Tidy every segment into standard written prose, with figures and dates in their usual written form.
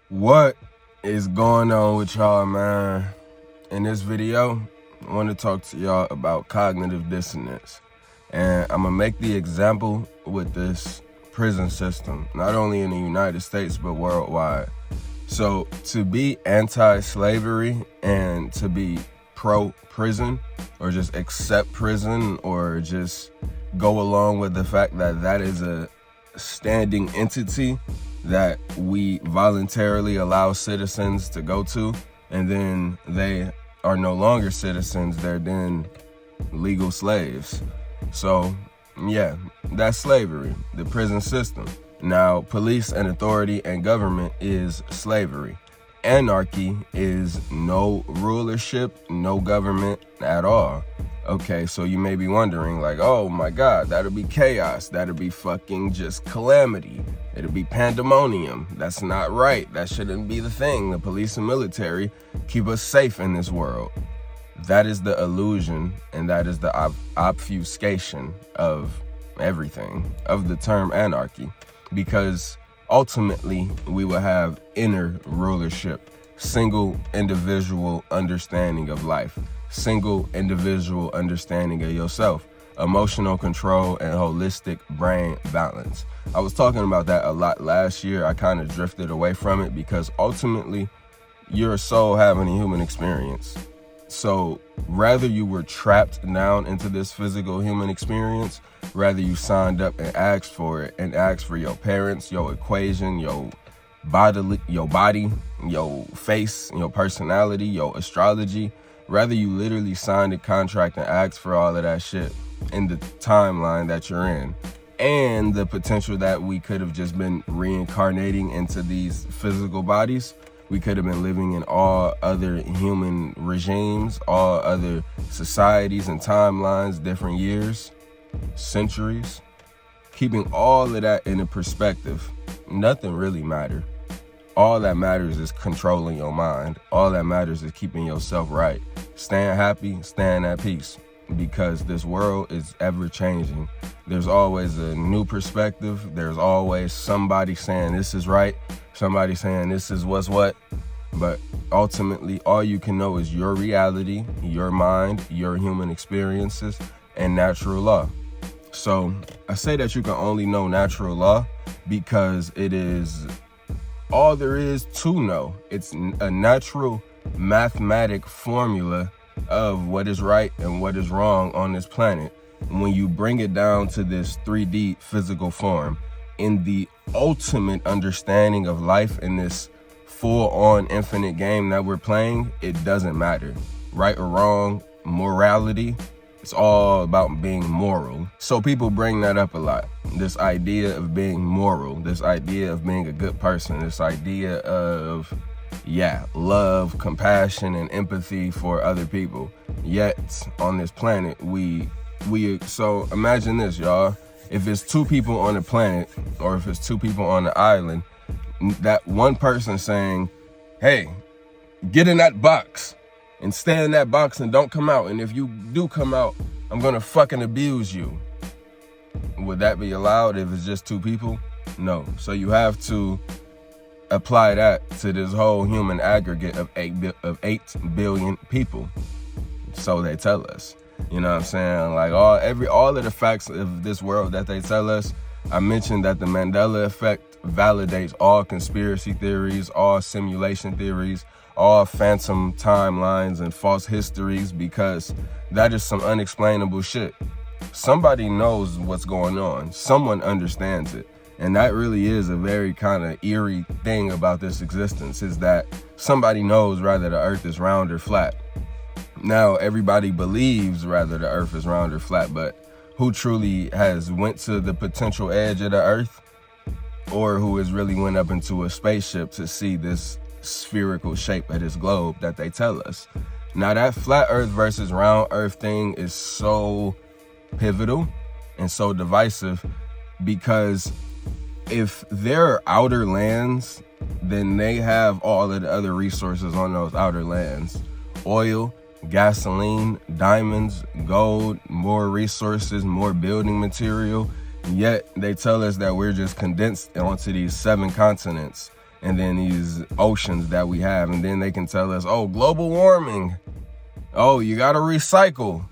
What is going on with y'all, man? In this video, I want to talk to y'all about cognitive dissonance. And I'm going to make the example with this prison system, not only in the United States, but worldwide. So to be anti-slavery and to be pro-prison, or just accept prison, or just go along with the fact that that is a standing entity that we voluntarily allow citizens to go to, and then they are no longer citizens, they're then legal slaves. So yeah, that's slavery, the prison system. Now, police and authority and government is slavery. Anarchy is no rulership, no government at all. Okay, so you may be wondering, like, oh my God, that'll be chaos. That'll be fucking just calamity. It'll be pandemonium. That's not right. That shouldn't be the thing. The police and military keep us safe in this world. That is the illusion, and that is the obfuscation of everything, of the term anarchy. Because ultimately, we will have inner rulership, single individual understanding of life, single individual understanding of yourself, emotional control, and holistic brain balance. I was talking about that a lot last year. I kind of drifted away from it because ultimately, you're a soul having a human experience. So rather you were trapped down into this physical human experience, rather you signed up and asked for it, and asked for your parents, your equation, your body, your face, your personality, your astrology. Rather you literally signed a contract and asked for all of that shit in the timeline that you're in. And the potential that we could have just been reincarnating into these physical bodies. We could have been living in all other human regimes, all other societies and timelines, different years, centuries. Keeping all of that in a perspective, nothing really matters. All that matters is controlling your mind. All that matters is keeping yourself right. Staying happy, staying at peace. Because this world is ever changing. There's always a new perspective. There's always somebody saying this is right. Somebody saying this is what's what. But ultimately, all you can know is your reality, your mind, your human experiences, and natural law. So I say that you can only know natural law because it is all there is to know. It's a natural mathematic formula of what is right and what is wrong on this planet. When you bring it down to this 3D physical form, in the ultimate understanding of life in this full-on infinite game that we're playing, it doesn't matter. Right or wrong, morality, it's all about being moral. So people bring that up a lot. This idea of being moral, this idea of being a good person, this idea of love, compassion, and empathy for other people. Yet on this planet, so imagine this, y'all. If it's two people on the planet, or if it's two people on the island, that one person saying, hey, get in that box and stay in that box and don't come out. And if you do come out, I'm gonna fucking abuse you. Would that be allowed if it's just two people? No. So you have to apply that to this whole human aggregate of 8 billion people. So they tell us. You know what I'm saying? Like all of the facts of this world that they tell us. I mentioned that the Mandela effect validates all conspiracy theories, all simulation theories, all phantom timelines and false histories, because that is some unexplainable shit. Somebody knows what's going on. Someone understands it. And that really is a very kind of eerie thing about this existence, is that somebody knows rather the earth is round or flat. Now, everybody believes rather the earth is round or flat, but who truly has went to the potential edge of the earth, or who has really went up into a spaceship to see this spherical shape of this globe that they tell us? Now, that flat earth versus round earth thing is so pivotal and so divisive, because if there are outer lands, then they have all of the other resources on those outer lands. Oil, gasoline, diamonds, gold, more resources, more building material. Yet they tell us that we're just condensed onto these 7 continents. and then these oceans that we have, and then they can tell us, oh, global warming, oh, you gotta recycle,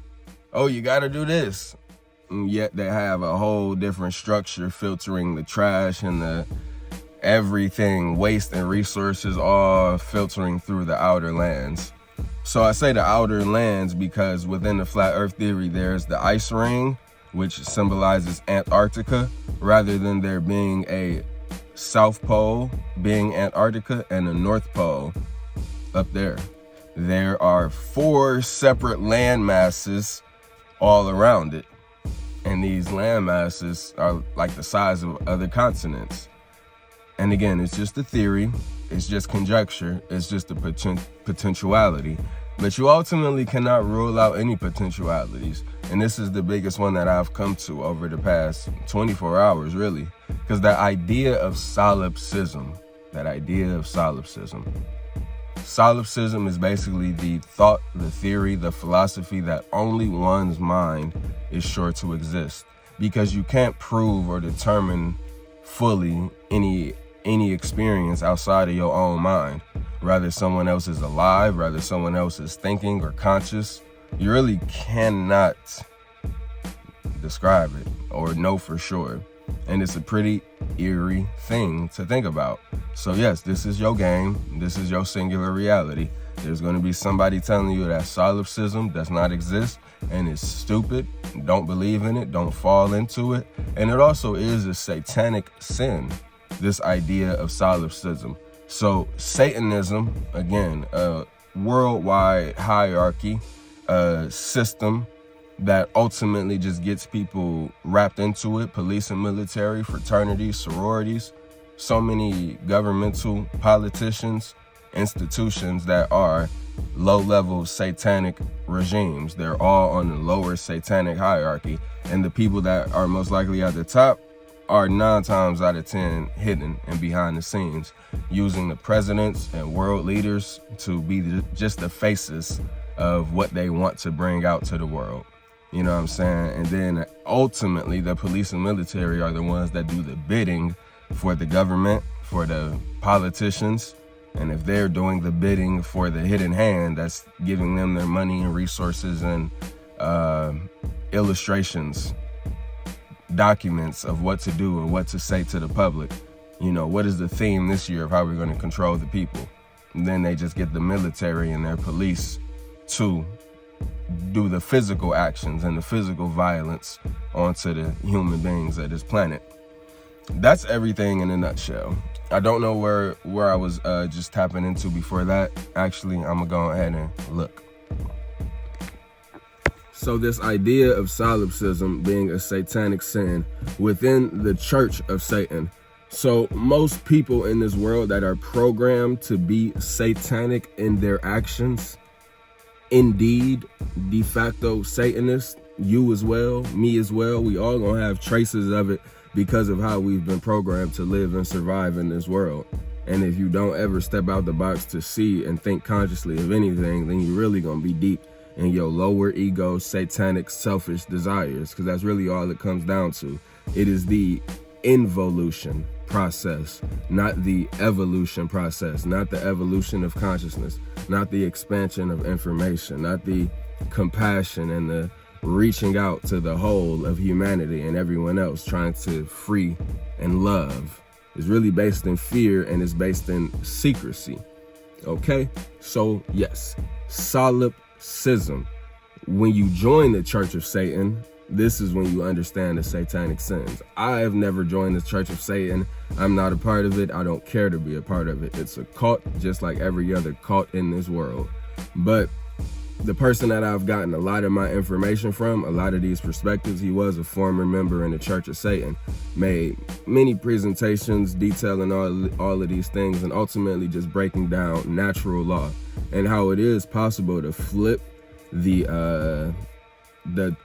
oh, you gotta do this. And yet they have a whole different structure filtering the trash and the everything, waste and resources, all filtering through the outer lands. So I say the outer lands because within the flat earth theory, there's the ice ring, which symbolizes Antarctica, rather than there being a South Pole being Antarctica and a North Pole up there. There are 4 separate land masses all around it. And these land masses are like the size of other continents. And again, it's just a theory, it's just conjecture, it's just a potentiality. But you ultimately cannot rule out any potentialities. And this is the biggest one that I've come to over the past 24 hours, really. Because that idea of solipsism is basically the thought, the theory, the philosophy that only one's mind is sure to exist. Because you can't prove or determine fully any experience outside of your own mind. Rather someone else is alive, rather someone else is thinking or conscious. You really cannot describe it or know for sure. And it's a pretty eerie thing to think about. So yes, this is your game. This is your singular reality. There's going to be somebody telling you that solipsism does not exist and it's stupid. Don't believe in it. Don't fall into it. And it also is a satanic sin, this idea of solipsism. So Satanism, again, a worldwide hierarchy, a system that ultimately just gets people wrapped into it. Police and military, fraternities, sororities, so many governmental politicians, institutions that are low-level satanic regimes. They're all on the lower satanic hierarchy. And the people that are most likely at the top are 9 times out of 10 hidden and behind the scenes, using the presidents and world leaders to be just the faces of what they want to bring out to the world. You know what I'm saying? And then ultimately the police and military are the ones that do the bidding for the government, for the politicians. And if they're doing the bidding for the hidden hand, that's giving them their money and resources and illustrations, documents of what to do and what to say to the public. You know, what is the theme this year of how we're going to control the people? And then they just get the military and their police to do the physical actions and the physical violence onto the human beings of this planet. That's everything in a nutshell. I don't know where I was just tapping into before that. Actually, I'm gonna go ahead and look. So this idea of solipsism being a satanic sin within the Church of Satan. So most people in this world that are programmed to be satanic in their actions, indeed, de facto Satanists, you as well, me as well, we all gonna have traces of it because of how we've been programmed to live and survive in this world. And if you don't ever step out the box to see and think consciously of anything, then you're really gonna be deep in your lower ego, satanic, selfish desires, because that's really all it comes down to. It is the involution process, not the evolution process, not the evolution of consciousness, not the expansion of information, not the compassion and the reaching out to the whole of humanity and everyone else, trying to free and love. It's really based in fear and it's based in secrecy. Okay? So yes, solipsism. When you join the Church of Satan, this is when you understand the satanic sins. I have never joined the Church of Satan. I'm not a part of it. I don't care to be a part of it. It's a cult, just like every other cult in this world. But the person that I've gotten a lot of my information from, a lot of these perspectives, he was a former member in the Church of Satan, made many presentations detailing all of these things and ultimately just breaking down natural law and how it is possible to flip the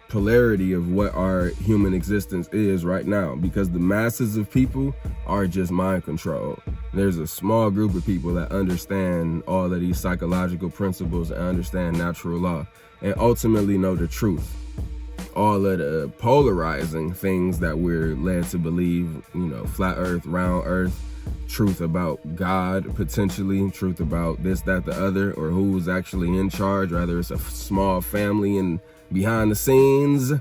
polarity of what our human existence is right now, because the masses of people are just mind controlled. There's a small group of people that understand all of these psychological principles and understand natural law and ultimately know the truth. All of the polarizing things that we're led to believe, you know, flat earth, round earth, truth about God, potentially, truth about this, that, the other, or who's actually in charge, whether it's a small family and behind the scenes,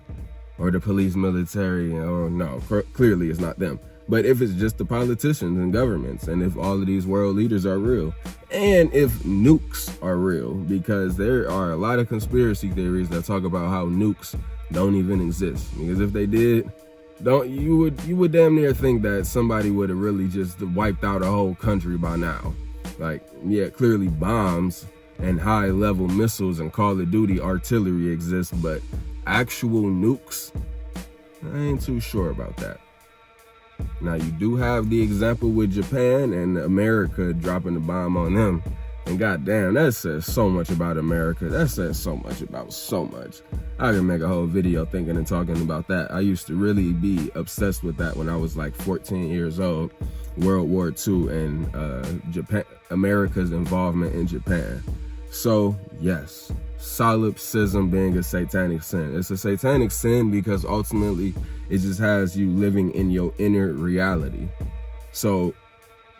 or the police, military, or no, clearly it's not them. But if it's just the politicians and governments, and if all of these world leaders are real, and if nukes are real, because there are a lot of conspiracy theories that talk about how nukes don't even exist. Because if they did, you would damn near think that somebody would have really just wiped out a whole country by now. Like, yeah, clearly bombs and high-level missiles and Call of Duty artillery exist, but actual nukes, I ain't too sure about that. Now, you do have the example with Japan and America dropping the bomb on them. And goddamn, that says so much about America. That says so much about so much. I can make a whole video thinking and talking about that. I used to really be obsessed with that when I was like 14 years old. World War II and Japan, America's involvement in Japan. So yes, solipsism being a satanic sin. It's a satanic sin because ultimately it just has you living in your inner reality. So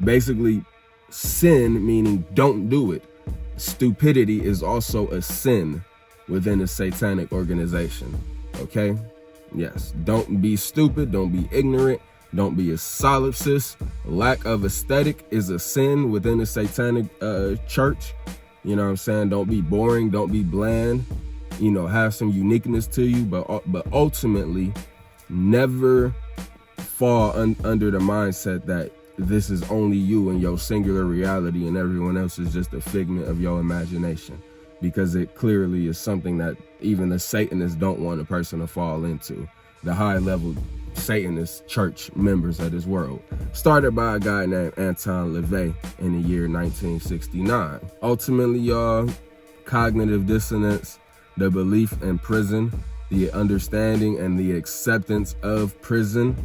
basically, sin meaning don't do it. Stupidity is also a sin within a satanic organization. Okay? Yes. Don't be stupid. Don't be ignorant. Don't be a solipsist. Lack of aesthetic is a sin within a satanic church. You know what I'm saying? Don't be boring. Don't be bland. You know, have some uniqueness to you, but ultimately never fall under the mindset that this is only you and your singular reality and everyone else is just a figment of your imagination, because it clearly is something that even the Satanists don't want a person to fall into. The high-level Satanist church members of this world, started by a guy named Anton LaVey in the year 1969. Ultimately, y'all, cognitive dissonance, the belief in prison, the understanding and the acceptance of prison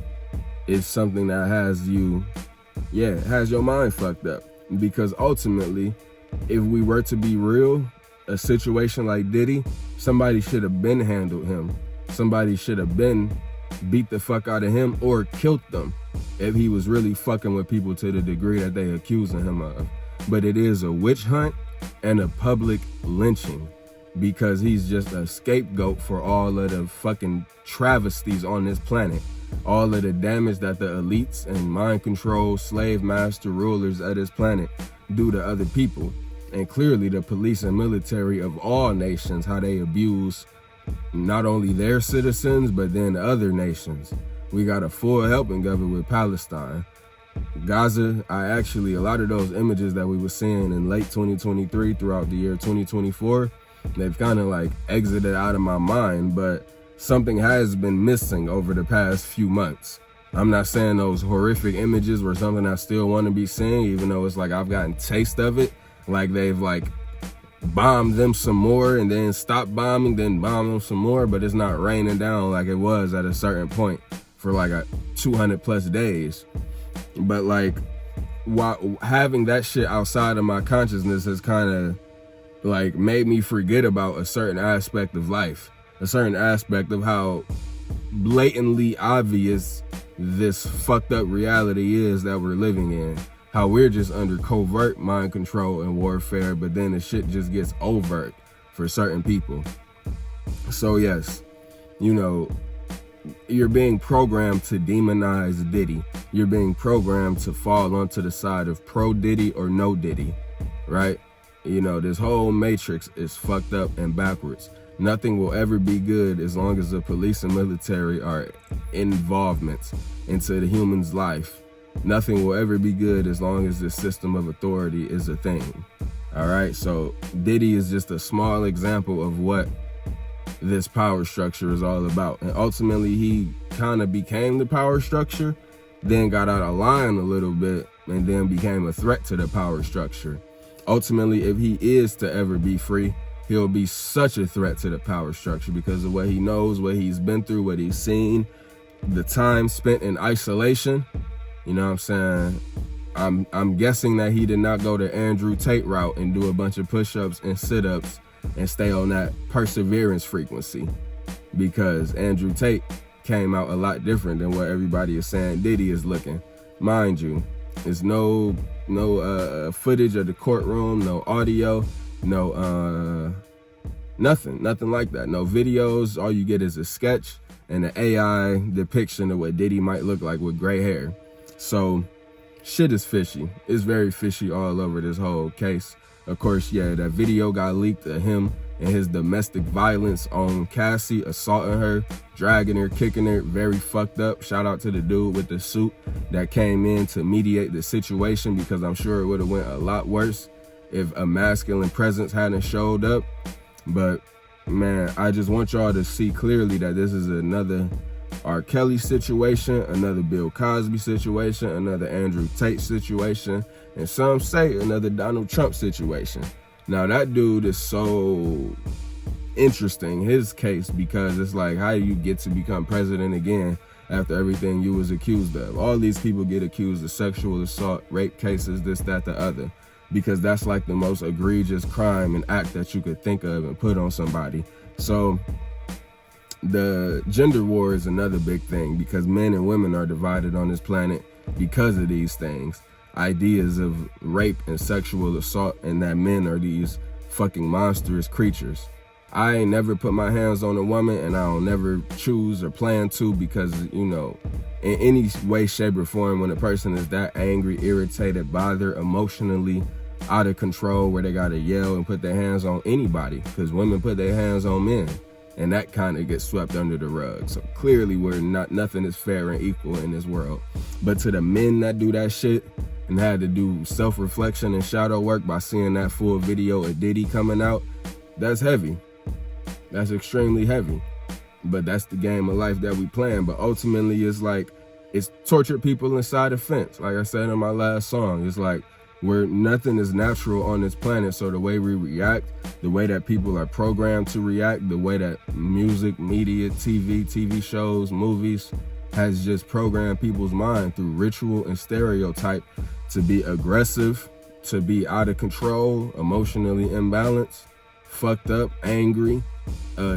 is something that has you, has your mind fucked up. Because ultimately, if we were to be real, a situation like Diddy, somebody should have been handled him. Somebody should have been beat the fuck out of him or killed them if he was really fucking with people to the degree that they accusing him of. But it is a witch hunt and a public lynching, because he's just a scapegoat for all of the fucking travesties on this planet. All of the damage that the elites and mind control slave master rulers of this planet do to other people. And clearly the police and military of all nations, how they abuse not only their citizens, but then other nations. We got a full helping of it with Palestine. Gaza, a lot of those images that we were seeing in late 2023 throughout the year 2024, they've kind of like exited out of my mind, but something has been missing over the past few months. I'm not saying those horrific images were something I still want to be seeing, even though it's like I've gotten taste of it. Like they've like bombed them some more and then stopped bombing, then bomb them some more, but it's not raining down like it was at a certain point for like 200 plus days. But like, while having that shit outside of my consciousness has kind of like made me forget about a certain aspect of life, a certain aspect of how blatantly obvious this fucked up reality is that we're living in. How we're just under covert mind control and warfare, but then the shit just gets overt for certain people. So yes, you know, you're being programmed to demonize Diddy. You're being programmed to fall onto the side of pro Diddy or no Diddy, right? You know, this whole matrix is fucked up and backwards. Nothing will ever be good as long as the police and military are involvement into the human's life. Nothing will ever be good as long as this system of authority is a thing. All right, so Diddy is just a small example of what this power structure is all about. And ultimately, he kind of became the power structure, then got out of line a little bit, and then became a threat to the power structure. Ultimately, if he is to ever be free, he'll be such a threat to the power structure because of what he knows, what he's been through, what he's seen, the time spent in isolation. You know what I'm saying? I'm guessing that he did not go the Andrew Tate route and do a bunch of push-ups and sit-ups and stay on that perseverance frequency, because Andrew Tate came out a lot different than what everybody is saying Diddy is looking. Mind you, There's no footage of the courtroom, no audio, no nothing like that. No videos. All you get is a sketch and an AI depiction of what Diddy might look like with gray hair. So shit is fishy. It's very fishy all over this whole case. Of course, yeah, that video got leaked of him and his domestic violence on Cassie, assaulting her, dragging her, kicking her, very fucked up. Shout out to the dude with the suit that came in to mediate the situation, because I'm sure it would have went a lot worse if a masculine presence hadn't showed up. But man, I just want y'all to see clearly that this is another R. Kelly situation, another Bill Cosby situation, another Andrew Tate situation, and some say another Donald Trump situation. Now that dude is so interesting, his case, because it's like, how do you get to become president again after everything you was accused of? All these people get accused of sexual assault, rape cases, this, that, the other, because that's like the most egregious crime and act that you could think of and put on somebody. So the gender war is another big thing, because men and women are divided on this planet because of these things. Ideas of rape and sexual assault, and that men are these fucking monstrous creatures. I ain't never put my hands on a woman, and I'll never choose or plan to, because, you know, in any way, shape, or form, when a person is that angry, irritated, bothered, emotionally out of control, where they gotta yell and put their hands on anybody, because women put their hands on men, and that kind of gets swept under the rug. So clearly nothing is fair and equal in this world. But to the men that do that shit and had to do self-reflection and shadow work by seeing that full video of Diddy coming out, that's heavy. That's extremely heavy. But that's the game of life that we playing. But ultimately, it's like, it's tortured people inside a fence. Like I said in my last song, it's like, where nothing is natural on this planet. So the way we react, the way that people are programmed to react, the way that music, media, TV shows, movies has just programmed people's mind through ritual and stereotype to be aggressive, to be out of control, emotionally imbalanced, fucked up, angry,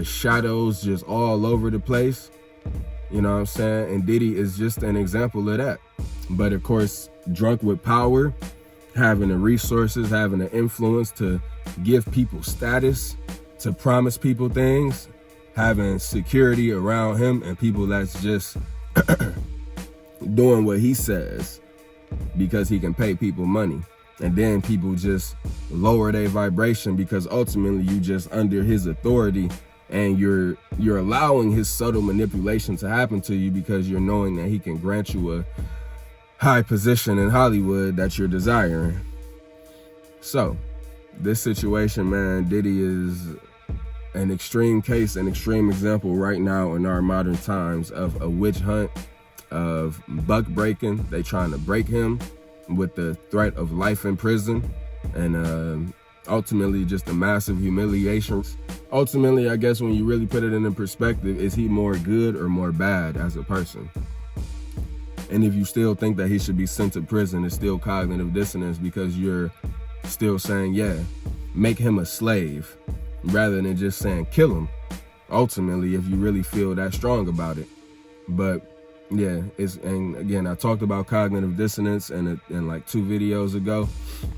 shadows just all over the place. You know what I'm saying? And Diddy is just an example of that. But of course, drunk with power, having the resources, having the influence to give people status, to promise people things, having security around him and people that's just doing what he says because he can pay people money. And then people just lower their vibration because ultimately you just under his authority, and you're allowing his subtle manipulation to happen to you because you're knowing that he can grant you a high position in Hollywood that you're desiring. So this situation, man, Diddy is an extreme case, an extreme example right now in our modern times of a witch hunt, of buck breaking. They trying to break him with the threat of life in prison, and ultimately just a massive humiliation. Ultimately, I guess when you really put it into perspective, is he more good or more bad as a person? And if you still think that he should be sent to prison, it's still cognitive dissonance, because you're still saying, yeah, make him a slave, rather than just saying kill him, ultimately, if you really feel that strong about it. But yeah, and again, I talked about cognitive dissonance in like 2 videos ago.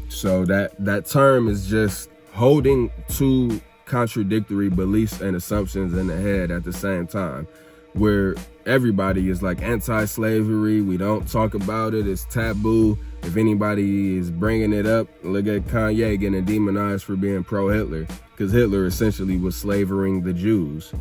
So that term is just holding 2 contradictory beliefs and assumptions in the head at the same time, where everybody is like anti-slavery, we don't talk about it, it's taboo. If anybody is bringing it up, look at Kanye getting demonized for being pro-Hitler, because Hitler essentially was slavering the Jews.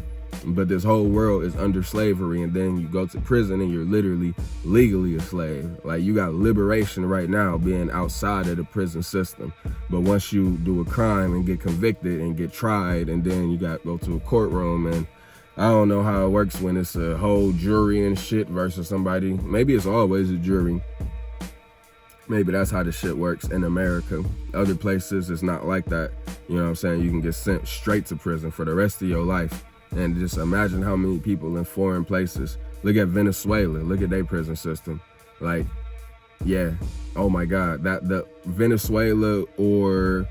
But this whole world is under slavery, and then you go to prison and you're literally legally a slave. Like, you got liberation right now being outside of the prison system. But once you do a crime and get convicted and get tried, and then you got to go to a courtroom, and I don't know how it works when it's a whole jury and shit versus somebody. Maybe it's always a jury. Maybe that's how the shit works in America. Other places, it's not like that. You know what I'm saying? You can get sent straight to prison for the rest of your life. And just imagine how many people in foreign places. Look at Venezuela. Look at their prison system. Like, yeah, oh my God. That the Venezuela, or,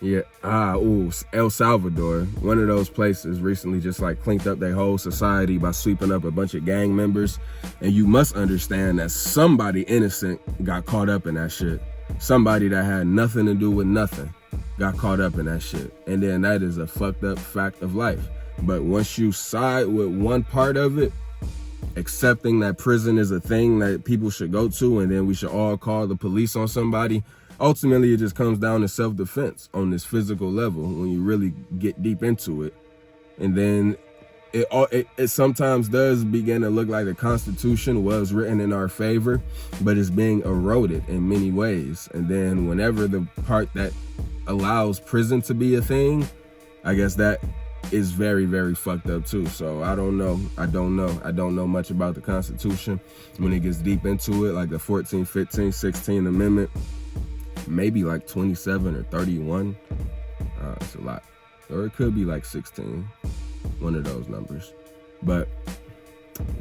Yeah, El Salvador, one of those places recently just like cleaned up their whole society by sweeping up a bunch of gang members. And you must understand that somebody innocent got caught up in that shit. Somebody that had nothing to do with nothing got caught up in that shit. And then that is a fucked up fact of life. But once you side with one part of it, accepting that prison is a thing that people should go to, and then we should all call the police on somebody, ultimately it just comes down to self-defense on this physical level when you really get deep into it. And then it sometimes does begin to look like the Constitution was written in our favor, but it's being eroded in many ways. And then whenever the part that allows prison to be a thing, I guess that is very, very fucked up too. So I don't know much about the Constitution when it gets deep into it, like the 14th, 15th, 16th Amendment, maybe like 27 or 31. It's a lot. Or it could be like 16, one of those numbers. But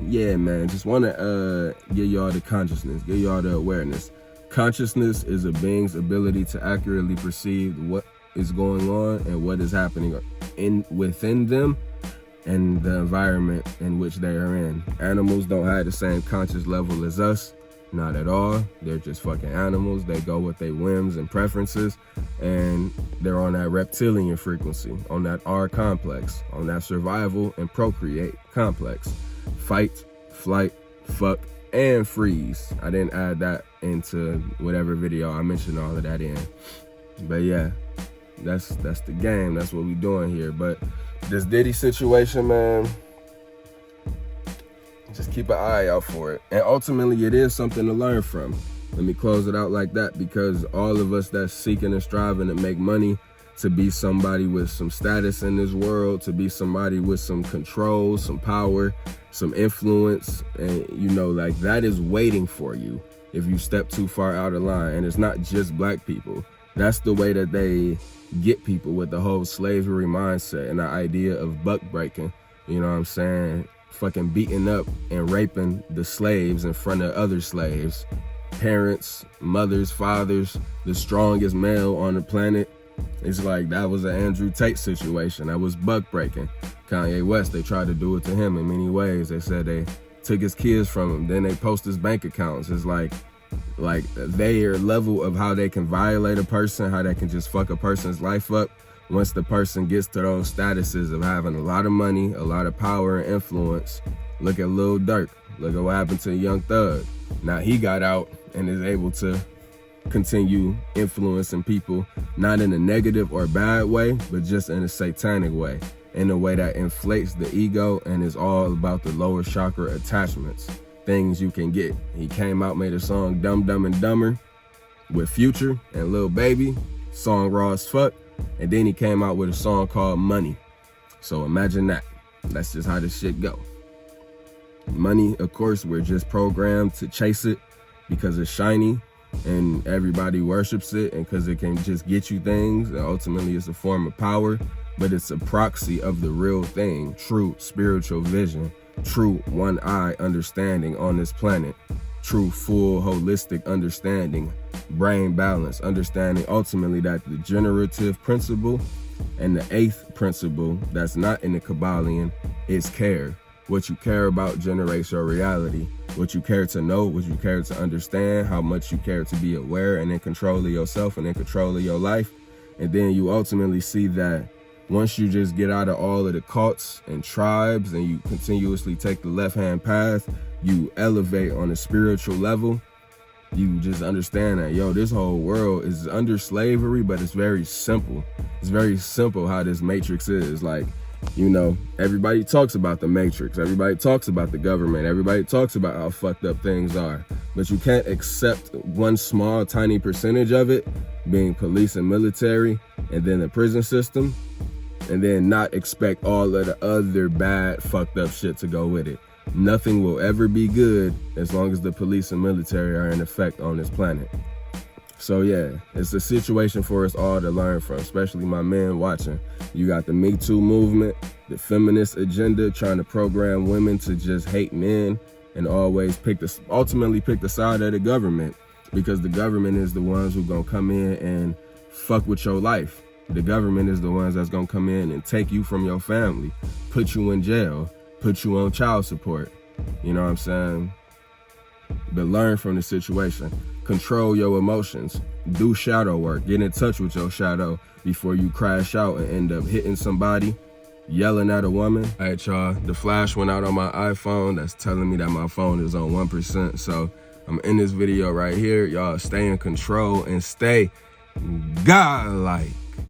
yeah, man, just want to give y'all the consciousness, give y'all the awareness. Consciousness is a being's ability to accurately perceive what is going on and what is happening within them and the environment in which they are in. Animals don't have the same conscious level as us, not at all. They're just fucking animals. They go with their whims and preferences, and they're on that reptilian frequency, on that R complex, on that survival and procreate complex. Fight, flight, fuck, and freeze. I didn't add that into whatever video. I mentioned all of that in. But yeah, that's the game. That's what we doing here. But this Diddy situation, man, just keep an eye out for it. And ultimately, it is something to learn from. Let me close it out like that, because all of us that's seeking and striving to make money, to be somebody with some status in this world, to be somebody with some control, some power, some influence, and you know, like, that is waiting for you if you step too far out of line. And it's not just black people. That's the way that they get people, with the whole slavery mindset and the idea of buck breaking. You know what I'm saying? Fucking beating up and raping the slaves in front of other slaves. Parents, mothers, fathers, the strongest male on the planet. It's like that was an Andrew Tate situation. That was buck breaking. Kanye West, they tried to do it to him in many ways. They said they took his kids from him. Then they post his bank accounts. It's like their level of how they can violate a person, how they can just fuck a person's life up. Once the person gets to those statuses of having a lot of money, a lot of power and influence. Look at Lil Durk. Look at what happened to Young Thug. Now he got out and is able to continue influencing people, not in a negative or bad way, but just in a satanic way, in a way that inflates the ego and is all about the lower chakra attachments, things you can get. He came out, made a song, Dumb, Dumb, and Dumber, with Future and Lil Baby, song raw as fuck, and then he came out with a song called Money. So imagine that. That's just how this shit go. Money, of course, we're just programmed to chase it because it's shiny and everybody worships it, and because it can just get you things. And ultimately, it's a form of power, but it's a proxy of the real thing, true spiritual vision, true one-eye understanding on this planet, true full holistic understanding, brain balance, understanding ultimately that the generative principle and the eighth principle that's not in the Kabbalion is care. What you care about generates your reality. What you care to know, what you care to understand, how much you care to be aware and in control of yourself and in control of your life. And then you ultimately see that once you just get out of all of the cults and tribes and you continuously take the left-hand path, you elevate on a spiritual level. You just understand that, yo, this whole world is under slavery, but it's very simple. It's very simple how this matrix is. Like, you know, everybody talks about the matrix. Everybody talks about the government. Everybody talks about how fucked up things are. But you can't accept one small, tiny percentage of it, being police and military, and then the prison system, and then not expect all of the other bad, fucked up shit to go with it. Nothing will ever be good as long as the police and military are in effect on this planet. So yeah, it's a situation for us all to learn from, especially my men watching. You got the Me Too movement, the feminist agenda trying to program women to just hate men and always ultimately pick the side of the government, because the government is the ones who gonna come in and fuck with your life. The government is the ones that's gonna come in and take you from your family, put you in jail, put you on child support. You know what I'm saying? But learn from the situation. Control your emotions. Do shadow work. Get in touch with your shadow before you crash out and end up hitting somebody, yelling at a woman. All right, y'all, the flash went out on my iPhone. That's telling me that my phone is on 1%. So I'm in this video right here. Y'all stay in control and stay godlike.